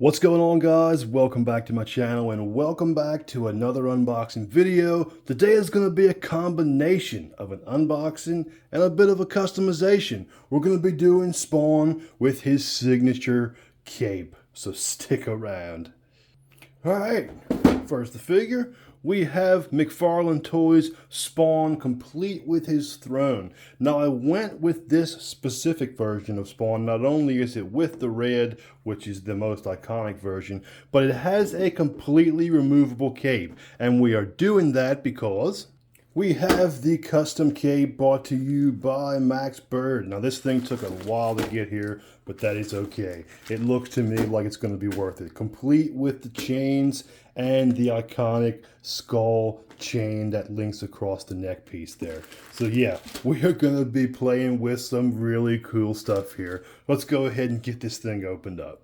What's going on, guys? Welcome back to my channel and welcome back to another unboxing video. Today is going to be a combination of an unboxing and a bit of a customization. We're going to be doing Spawn with his signature cape, so stick around. Alright, first the figure. We have McFarlane Toys Spawn complete with his throne. Now I went with this specific version of Spawn. Not only is it with the red, which is the most iconic version, but it has a completely removable cape. And we are doing that because we have the custom cape brought to you by Max Bird. Now this thing took a while to get here, but that is okay. It looks to me like it's going to be worth it. Complete with the chains and the iconic skull chain that links across the neck piece there. So yeah, we are going to be playing with some really cool stuff here. Let's go ahead and get this thing opened up.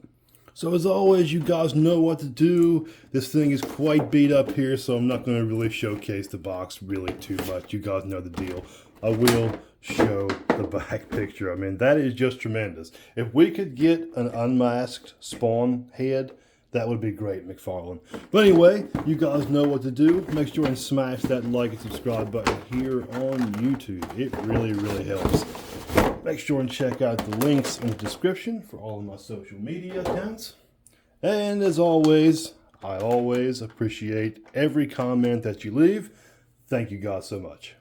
So as always, you guys know what to do. This thing is quite beat up here, so I'm not going to really showcase the box really too much. You guys know the deal. I will show the back picture. I mean, that is just tremendous. If we could get an unmasked Spawn head, that would be great, McFarlane. But anyway, you guys know what to do. Make sure and smash that like and subscribe button here on YouTube. It really, really helps. Make sure and check out the links in the description for all of my social media accounts. And as always, I always appreciate every comment that you leave. Thank you guys so much.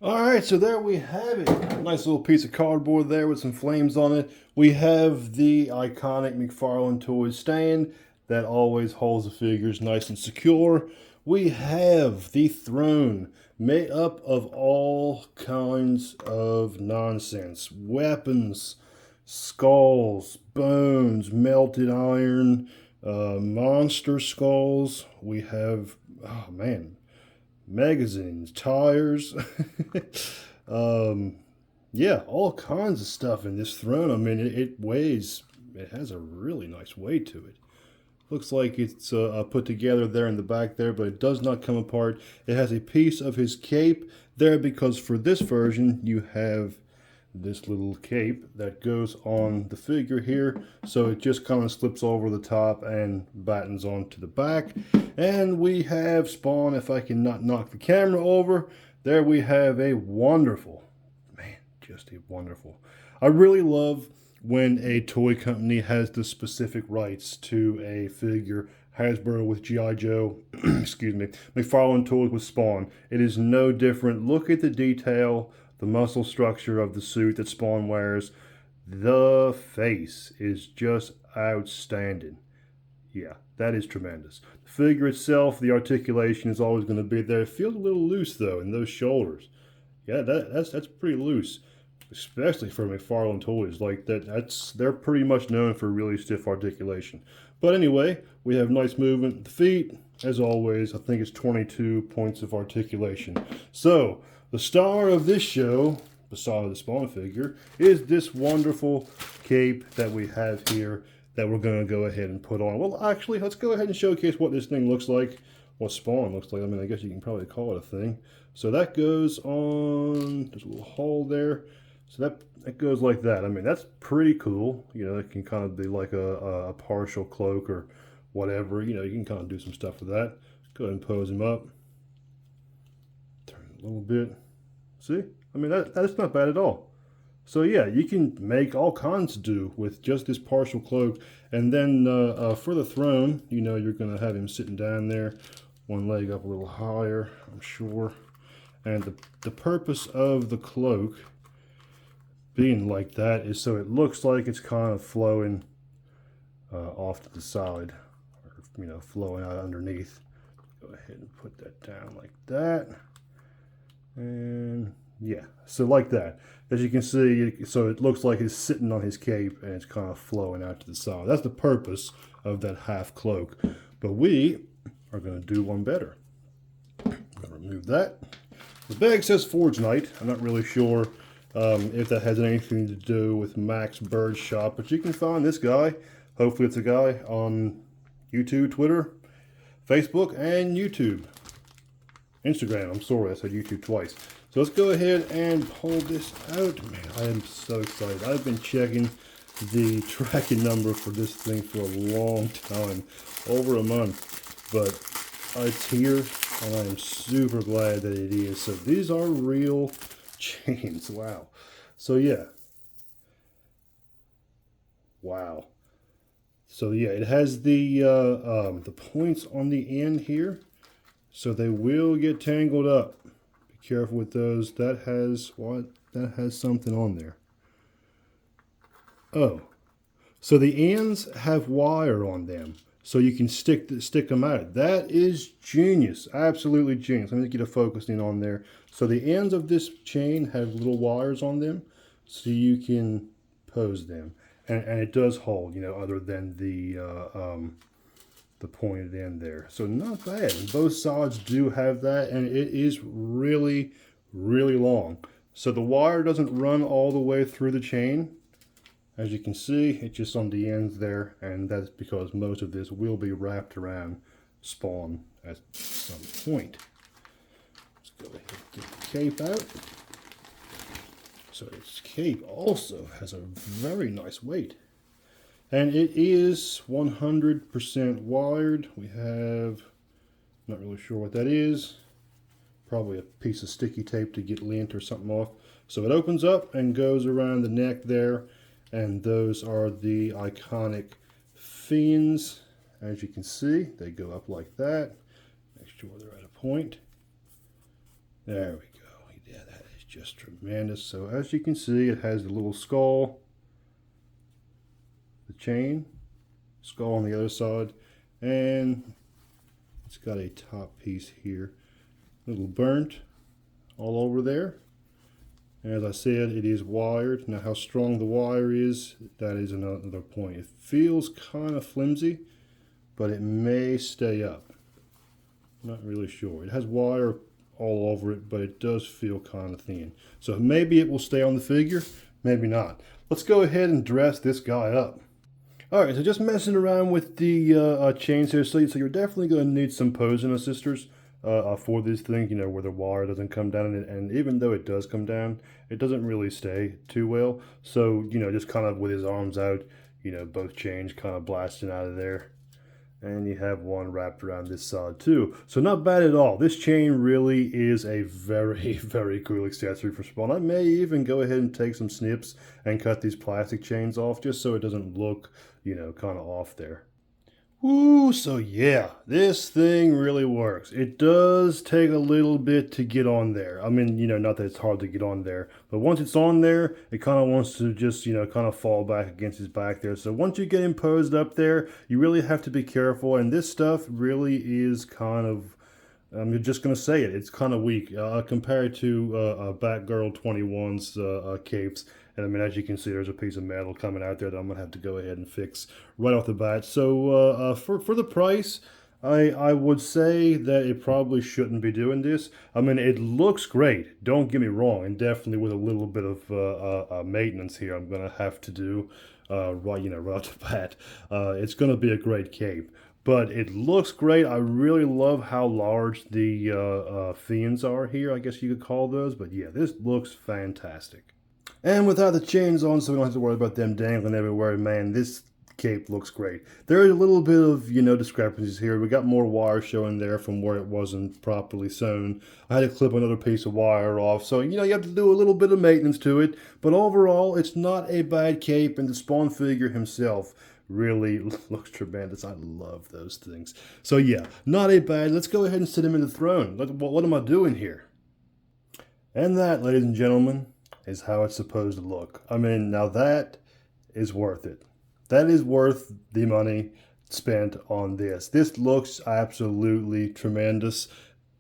Alright, so there we have it. Nice little piece of cardboard there with some flames on it. We have the iconic McFarlane Toys stand that always holds the figures nice and secure. We have the throne made up of all kinds of nonsense. Weapons, skulls, bones, melted iron, monster skulls. We have, oh man, magazines, tires. Yeah, all kinds of stuff in this throne. I mean, it has a really nice weight to it. Looks like it's put together there in the back there, but it does not come apart. It has a piece of his cape there because for this version, you have this little cape that goes on the figure here. So it just kind of slips over the top and battens onto the back. And we have Spawn, if I can not knock the camera over. There we have a wonderful, man, just a wonderful. I really love when a toy company has the specific rights to a figure. Hasbro with G.I. Joe, excuse me, McFarlane Toys with Spawn. It is no different. Look at the detail, the muscle structure of the suit that Spawn wears. The face is just outstanding. Yeah, that is tremendous. The figure itself, the articulation is always going to be there. It feels a little loose though in those shoulders. Yeah, that's pretty loose. Especially for McFarlane Toys, like they're pretty much known for really stiff articulation. But anyway, we have nice movement. The feet, as always, I think it's 22 points of articulation. So the star of this show, beside the Spawn figure, is this wonderful cape that we have here that we're going to go ahead and put on. Well, actually, let's go ahead and showcase what this thing looks like, what Spawn looks like. I mean, I guess you can probably call it a thing. So that goes on, there's a little hole there. So that goes like that. I mean, that's pretty cool. You know, it can kind of be like a partial cloak or whatever. You know, you can kind of do some stuff with that. Go ahead and pose him up. Turn a little bit. See? I mean, that's not bad at all. So yeah, you can make all kinds to do with just this partial cloak. And then for the throne, you know, you're going to have him sitting down there, one leg up a little higher, I'm sure. And the purpose of the cloak being like that is so it looks like it's kind of flowing off to the side, or you know, flowing out underneath. Go ahead and put that down like that, and yeah, so like that. As you can see, so it looks like it's sitting on his cape and it's kind of flowing out to the side. That's the purpose of that half cloak. But we are going to do one better. I'm going to remove that. The bag says Forge Night. I'm not really sure if that has anything to do with Max Bird Shop, but you can find this guy. Hopefully it's a guy on YouTube, Twitter, Facebook, and YouTube. Instagram, I'm sorry, I said YouTube twice. So let's go ahead and pull this out. Man, I am so excited. I've been checking the tracking number for this thing for a long time, over a month, but it's here and I am super glad that it is. So these are real chains. Wow. So yeah. Wow. So yeah, it has the points on the end here, so they will get tangled up. Be careful with those. That has what? That has something on there. Oh, so the ends have wire on them, so you can stick them out. That is genius, absolutely genius. Let me get a focus in on there. So the ends of this chain have little wires on them, so you can pose them, and it does hold, you know, other than the pointed end there. So not bad. And both sides do have that, and it is really, really long. So the wire doesn't run all the way through the chain. As you can see, it's just on the ends there, and that's because most of this will be wrapped around spawn at some point. Let's go ahead and get the cape out. So this cape also has a very nice weight. And it is 100% wired. We have, not really sure what that is, probably a piece of sticky tape to get lint or something off. So it opens up and goes around the neck there. And those are the iconic fins. As you can see, they go up like that. Make sure they're at a point. There we go. Yeah, that is just tremendous. So as you can see, it has the little skull, the chain, skull on the other side, and it's got a top piece here. A little burnt all over there. As I said, it is wired. Now how strong the wire is, that is another point. It feels kind of flimsy, but it may stay up. Not really sure. It has wire all over it, but it does feel kind of thin. So maybe it will stay on the figure, maybe not. Let's go ahead and dress this guy up. Alright, so just messing around with the chains here. So you're definitely going to need some posing assisters for this thing, you know, where the wire doesn't come down, and even though it does come down, it doesn't really stay too well. So, you know, just kind of with his arms out, you know, both chains kind of blasting out of there. And you have one wrapped around this side too. So not bad at all. This chain really is a very, very cool accessory for Spawn. I may even go ahead and take some snips and cut these plastic chains off just so it doesn't look, you know, kind of off there. Woo, so yeah, this thing really works. It does take a little bit to get on there. I mean, you know, not that it's hard to get on there, but once it's on there, it kind of wants to just, you know, kind of fall back against his back there. So once you get him posed up there, you really have to be careful, and this stuff really is kind of, I'm just going to say it, it's kind of weak compared to Batgirl 21's capes. And I mean, as you can see, there's a piece of metal coming out there that I'm going to have to go ahead and fix right off the bat. So for the price, I would say that it probably shouldn't be doing this. I mean, it looks great, don't get me wrong, and definitely with a little bit of maintenance here I'm going to have to do right off the bat. It's going to be a great cape. But it looks great. I really love how large the fins are here, I guess you could call those. But yeah, this looks fantastic. And without the chains on, so we don't have to worry about them dangling everywhere, man, this cape looks great. There is a little bit of, you know, discrepancies here. We got more wire showing there from where it wasn't properly sewn. I had to clip another piece of wire off. So, you know, you have to do a little bit of maintenance to it. But overall, it's not a bad cape, and the Spawn figure himself really looks tremendous. I love those things. So yeah, not a bad. Let's go ahead and sit him in the throne. What am I doing here? And that, ladies and gentlemen, is how it's supposed to look. I mean, now that is worth it. That is worth the money spent on this. This looks absolutely tremendous.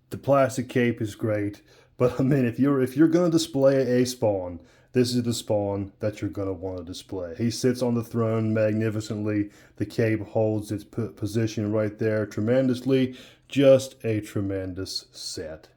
The plastic cape is great, but I mean, if you're going to display a Spawn, this is the Spawn that you're going to want to display. He sits on the throne magnificently. The cape holds its position right there tremendously. Just a tremendous set.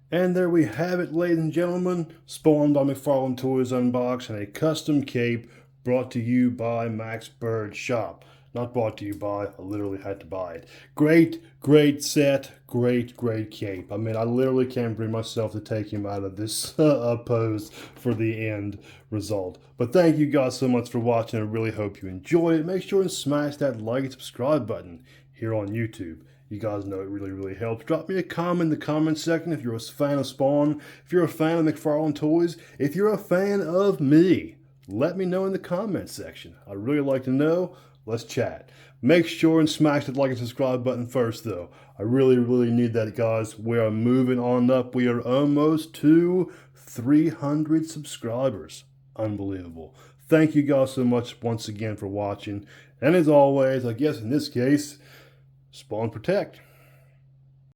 And there we have it, ladies and gentlemen. Spawn by McFarlane Toys unboxed, and a custom cape brought to you by Max Bird Shop. Not brought to you by, I literally had to buy it. Great set, great cape. I mean, I literally can't bring myself to take him out of this pose for the end result. But thank you guys so much for watching. I really hope you enjoyed it. Make sure and smash that like and subscribe button here on YouTube. You guys know it really helps. Drop me a comment in the comment section if you're a fan of Spawn, if you're a fan of McFarlane toys, if you're a fan of me. Let me know in the comment section. I'd really like to know. Let's chat. Make sure and smash that like and subscribe button first, though. I really need that, guys. We are moving on up. We are almost to 300 subscribers. Unbelievable. Thank you guys so much once again for watching. And as always, I guess in this case, Spawn Protect.